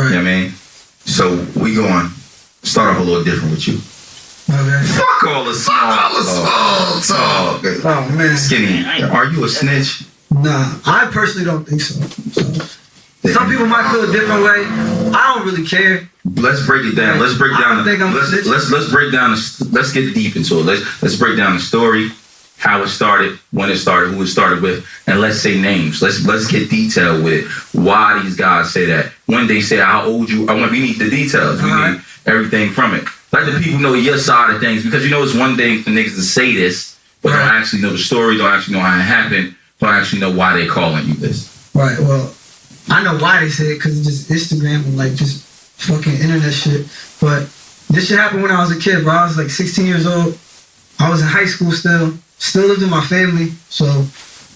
Right. You know what I mean? So we going to start off a little different with you. Okay. Fuck all the small talk. Oh, man. Skinny, are you a snitch? Nah, I personally don't think so. Some people might feel a different way. I don't really care. Let's break it down. Let's break down. Let's break down. Let's get deep into it. Let's break down the story, how it started, when it started, who it started with, and let's say names. Let's get detailed with it. Why these guys say that? When they say how old you, we need the details. We need everything from it. Let the people know your side of things, because you know it's one thing for niggas to say this, but don't actually know the story, don't actually know how it happened, don't actually know why they calling you this. Right. Well, I know why they say it, because it's just Instagram and like just fucking internet shit. But this shit happened when I was a kid, bro. I was like 16 years old. I was in high school still lived with my family. So,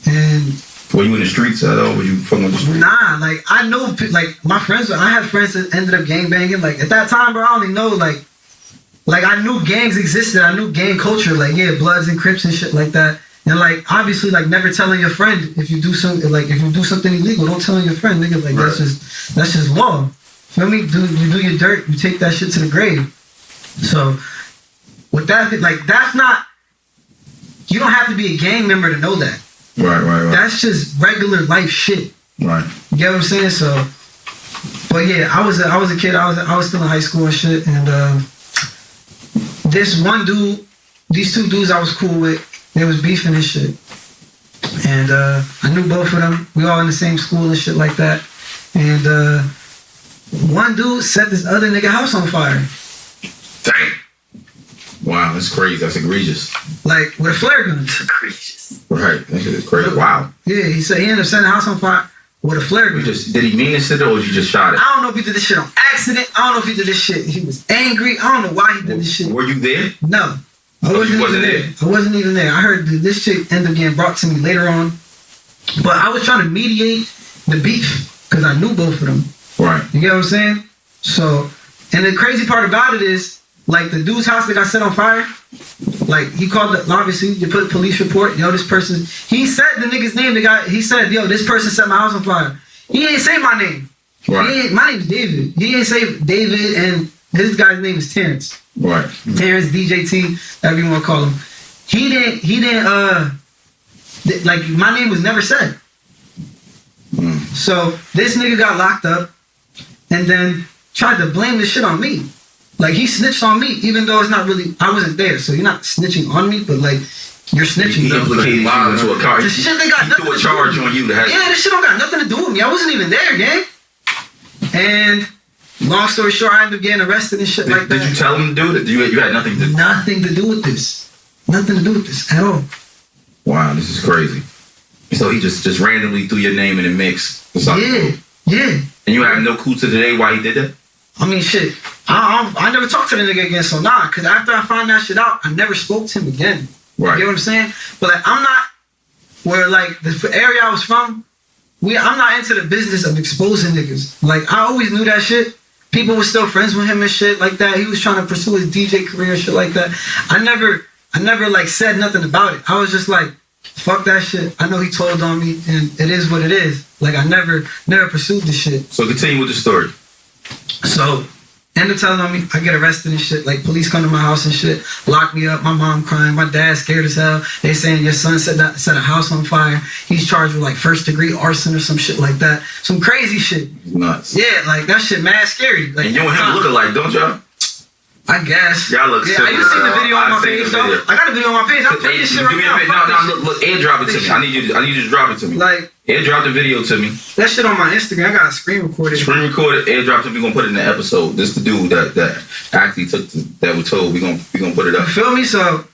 and were you in the streets at all? Were you fucking with the streets? Nah, like I know, like my friends. I had friends that ended up gangbanging. Like at that time, bro, I only know like I knew gangs existed. I knew gang culture. Like Bloods and Crips and shit like that. And like obviously, like never telling your friend if you do something illegal, don't tell your friend, nigga. Like that's just law. Feel me? You do your dirt, you take that shit to the grave. So with that, like that's not. You don't have to be a gang member to know that. Right. That's just regular life shit. Right. You get what I'm saying? So, but yeah, I was a kid. I was still in high school and shit. And this one dude, these two dudes I was cool with, they was beefing and shit. And I knew both of them. We all in the same school and shit like that. And one dude set this other nigga house on fire. Dang. Wow, that's crazy. That's egregious. Like with a flare gun. It's egregious. Right. That shit is crazy. Wow. Yeah, he said he ended up setting the house on fire with a flare gun. Did he mean to set it or you just shot it? I don't know if he did this shit on accident. I don't know if he did this shit. He was angry. I don't know why he did this shit. Were you there? No. I wasn't even there. I heard that this shit ended up getting brought to me later on. But I was trying to mediate the beef because I knew both of them. Right. You get what I'm saying? So, and the crazy part about it is, like the dude's house that got set on fire, like he called obviously you put a police report, yo, this person, he said the nigga's name, he said, yo, this person set my house on fire. He didn't say my name. Right. My name's David. He didn't say David, and this guy's name is Terrence. Right. Terrence, DJT, whatever you want to call him. He didn't, like my name was never said. So this nigga got locked up and then tried to blame this shit on me. Like he snitched on me, even though it's not really, I wasn't there. So you're not snitching on me, but like you're snitching. He implicated you into a car. The shit they got nothing to do. He threw a charge on you. Yeah, this shit don't got nothing to do with me. I wasn't even there, gang. And long story short, I ended up getting arrested and shit like that. Did you tell him to do it? You had nothing to do. Nothing to do with this. Nothing to do with this at all. Wow, this is crazy. So he just randomly threw your name in the mix. Yeah. And you have no clue to today why he did that? I mean, shit. I never talked to the nigga again, so nah. Because after I found that shit out, I never spoke to him again. Right. You get what I'm saying? But like, I'm not where like the area I was from. I'm not into the business of exposing niggas. Like I always knew that shit. People were still friends with him and shit like that. He was trying to pursue his DJ career and shit like that. I never like said nothing about it. I was just like, fuck that shit. I know he told on me, and it is what it is. Like I never pursued this shit. So continue with the story. So, end up telling on me, I get arrested and shit. Like police come to my house and shit, lock me up. My mom crying. My dad scared as hell. They saying your son set a house on fire. He's charged with like 1st-degree arson or some shit like that. Some crazy shit. Nuts. Yeah, like that shit mad scary. Like, and you and him look alike, don't y'all? I guess. Y'all look similar. You seen the video on my page, though? I got a video on my page. I'll play this shit right now. No, look, airdrop it to me. I need you to drop it to me. Like, airdrop the video to me. That shit on my Instagram. I got a screen recorded. Screen recorded, airdrop it. We gonna put it in the episode. This the dude that actually took that we told. We gonna put it up. You feel me? So,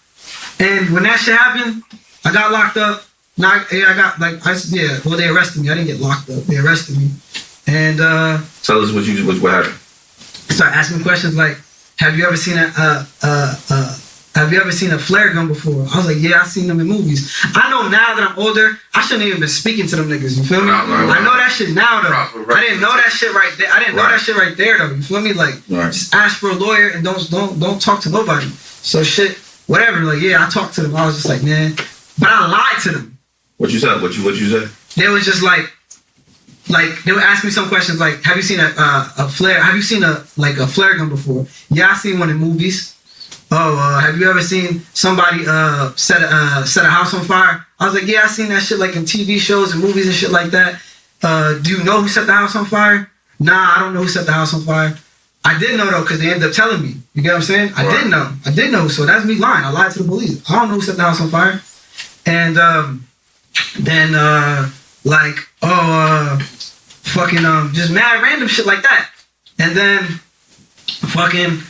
and when that shit happened, I got locked up. Now, they arrested me. I didn't get locked up. They arrested me. And tell us what happened. Start asking questions like, have you ever seen a flare gun before? I was like, yeah, I've seen them in movies. I know now that I'm older, I shouldn't even been speaking to them niggas. You feel me? I know that shit now though. I didn't know that shit right there. I didn't know that shit right there though. You feel me? Like, just ask for a lawyer and don't talk to nobody. So shit, whatever. Like, yeah, I talked to them. I was just like, man, but I lied to them. What you said? What you said? They was just like, like they would ask me some questions like, have you seen a flare? Have you seen a flare gun before? Yeah, I seen one in movies. Oh, have you ever seen somebody set a house on fire? I was like, yeah, I seen that shit like in TV shows and movies and shit like that. Do you know who set the house on fire? Nah, I don't know who set the house on fire. I did know though, because they ended up telling me. You get what I'm saying? I did know. So that's me lying. I lied to the police. I don't know who set the house on fire. And then just mad random shit like that. And then fucking,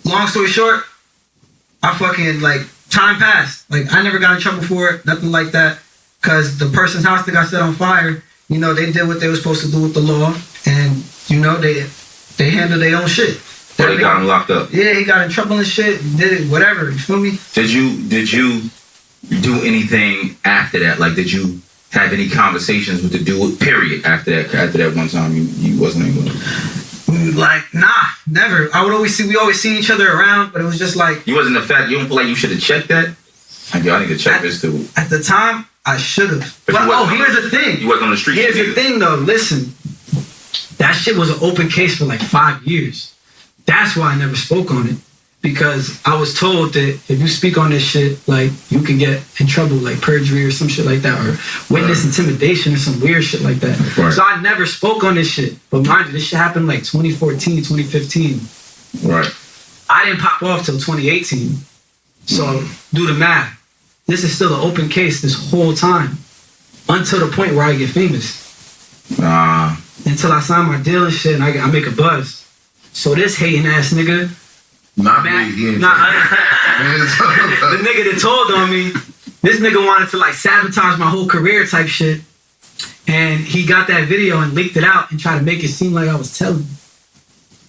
long story short, I fucking time passed. Like I never got in trouble for it, nothing like that. Cause the person's house that got set on fire, you know, they did what they were supposed to do with the law, and you know they handled their own shit. So they got him locked up. Yeah, he got in trouble and shit. Did it, whatever. You feel me? Did you do anything after that? Like, did you have any conversations with the dude? Period. After that one time, you wasn't able to. Like, nah, never. We always seen each other around, but it was just like you wasn't the fact. You don't feel like you should have checked that. Like, yo, I need to check this dude. At the time, I should have. But here's the thing. You wasn't on the street. Here's the thing, though. Listen, that shit was an open case for like 5 years. That's why I never spoke on it, because I was told that if you speak on this shit, like you can get in trouble, like perjury or some shit like that, or witness intimidation or some weird shit like that. Right. So I never spoke on this shit. But mind you, this shit happened like 2014, 2015. Right. I didn't pop off till 2018. So do the math. This is still an open case this whole time, until the point where I get famous. Until I sign my deal and shit, and I make a buzz. So this hating ass nigga, the nigga that told on me, this nigga wanted to like sabotage my whole career type shit, and he got that video and leaked it out and tried to make it seem like I was telling.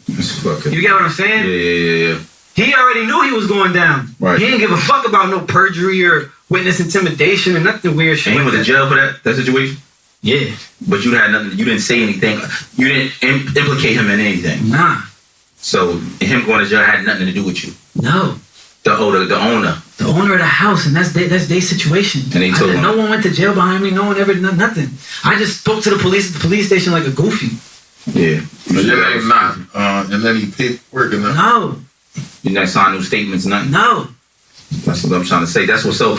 You get what I'm saying? Yeah. He already knew he was going down. Right. He didn't give a fuck about no perjury or witness intimidation or nothing weird shit. And he went to jail for that situation? Yeah. But you had nothing. You didn't say anything. You didn't implicate him in anything. Nah. So him going to jail had nothing to do with you. No. The owner. The owner of the house, and that's their situation. And he told him. No one went to jail behind me. No one ever did nothing. I just spoke to the police at the police station like a goofy. Yeah. But your name's not in any paperwork or nothing? No. You didn't sign no statements, nothing? No. That's what I'm trying to say. That's what's so